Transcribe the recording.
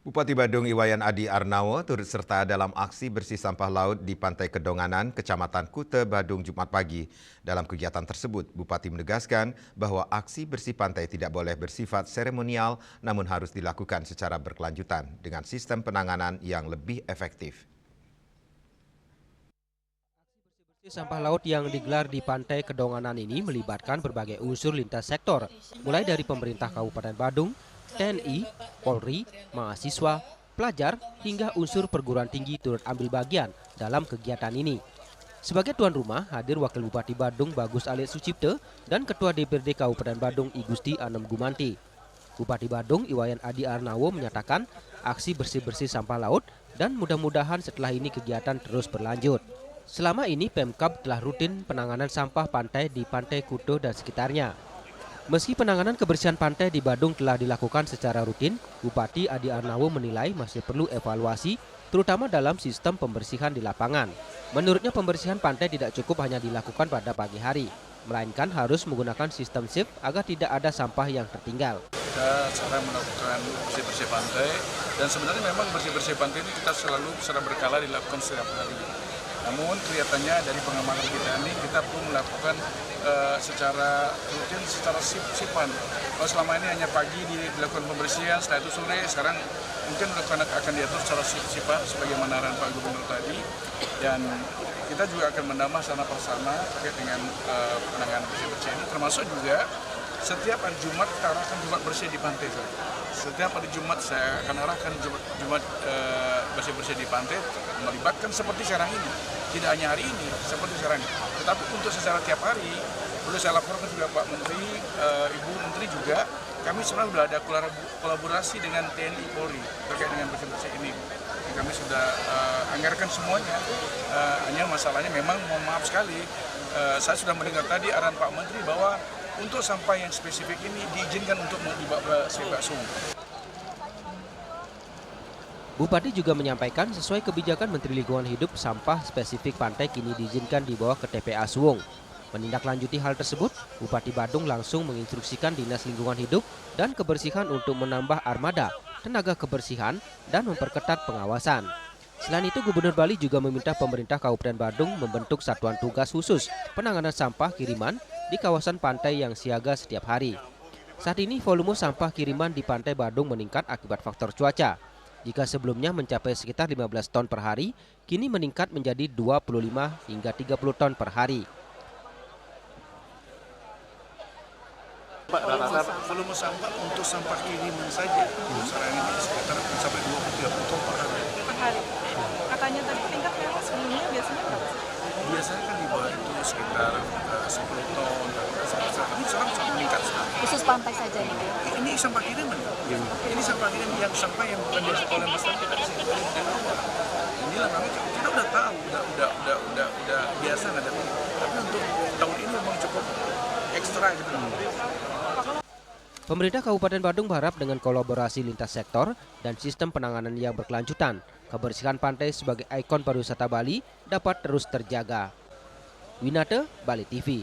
Bupati Badung Iwayan Adi Arnawo turut serta dalam aksi bersih sampah laut di Pantai Kedonganan, Kecamatan Kute, Badung, Jumat pagi. Dalam kegiatan tersebut, Bupati menegaskan bahwa aksi bersih pantai tidak boleh bersifat seremonial, namun harus dilakukan secara berkelanjutan dengan sistem penanganan yang lebih efektif. Sampah laut yang digelar di Pantai Kedonganan ini melibatkan berbagai unsur lintas sektor, mulai dari pemerintah Kabupaten Badung, TNI, Polri, mahasiswa, pelajar, hingga unsur perguruan tinggi turut ambil bagian dalam kegiatan ini. Sebagai tuan rumah, hadir Wakil Bupati Badung Bagus Ali Sucipto dan Ketua DPRD Kabupaten Badung I Gusti Anem Gumanti. Bupati Badung Iwayan Adi Arnawo menyatakan aksi bersih-bersih sampah laut dan mudah-mudahan setelah ini kegiatan terus berlanjut. Selama ini Pemkab telah rutin penanganan sampah pantai di Pantai Kuto dan sekitarnya. Meski penanganan kebersihan pantai di Badung telah dilakukan secara rutin, Bupati Adi Arnawo menilai masih perlu evaluasi, terutama dalam sistem pembersihan di lapangan. Menurutnya pembersihan pantai tidak cukup hanya dilakukan pada pagi hari, melainkan harus menggunakan sistem shift agar tidak ada sampah yang tertinggal. Kita sekarang melakukan bersih-bersih pantai, dan sebenarnya memang bersih-bersih pantai ini kita selalu secara berkala dilakukan setiap hari. Namun kelihatannya dari pengamatan kita ini kita perlu melakukan secara rutin, secara shift-shiftan. Kalau selama ini hanya pagi dilakukan pembersihan, setelah itu sore, sekarang mungkin akan diatur secara shift-shiftan sebagaimana arahan Pak Gubernur tadi. Dan kita juga akan menambah sana persana terkait dengan penanganan bersih-bersih ini, termasuk juga setiap hari Jumat kita arahkan Jumat bersih di pantai. Setiap hari Jumat saya akan arahkan Jumat bersih-bersih di pantai, melibatkan seperti sekarang ini. Tidak hanya hari ini, seperti sekarang ini. Tetapi untuk secara tiap hari, perlu saya laporkan juga Pak Menteri, Ibu Menteri juga, kami sebenarnya sudah ada kolaborasi dengan TNI Polri terkait dengan bersih-bersih ini. Kami sudah anggarkan semuanya, hanya masalahnya memang mohon maaf sekali, saya sudah mendengar tadi arahan Pak Menteri bahwa untuk sampah yang spesifik ini diizinkan untuk dibawa ke sungai. Bupati juga menyampaikan sesuai kebijakan Menteri Lingkungan Hidup, sampah spesifik pantai kini diizinkan dibawa ke TPA Suwung. Menindaklanjuti hal tersebut, Bupati Badung langsung menginstruksikan Dinas Lingkungan Hidup dan Kebersihan untuk menambah armada, tenaga kebersihan, dan memperketat pengawasan. Selain itu, Gubernur Bali juga meminta pemerintah Kabupaten Badung membentuk satuan tugas khusus penanganan sampah kiriman di kawasan pantai yang siaga setiap hari. Saat ini volume sampah kiriman di Pantai Badung meningkat akibat faktor cuaca. Jika sebelumnya mencapai sekitar 15 ton per hari, kini meningkat menjadi 25 hingga 30 ton per hari. Volume sampah untuk sampah kiriman saja sekarang ini sekitar sampai 20-30 ton per hari. Per hari. Katanya tadi tingkat berapa sebelumnya, biasanya berapa? Biasanya kan di bawah itu sekitar 10 ton. Ini sekarang sudah meningkat sekali. Khusus pantai saja ini? Ini sampah kiriman. Ini sampah kiriman yang sampah yang bukan diangkut oleh masyarakat dari sini dari awal. Inilah kami kita udah tahu, udah biasa ngadepin. Tapi untuk tahun ini memang cukup ekstra gitu. Pemerintah Kabupaten Badung berharap dengan kolaborasi lintas sektor dan sistem penanganan yang berkelanjutan, kebersihan pantai sebagai ikon pariwisata Bali dapat terus terjaga. Winata, Bali TV.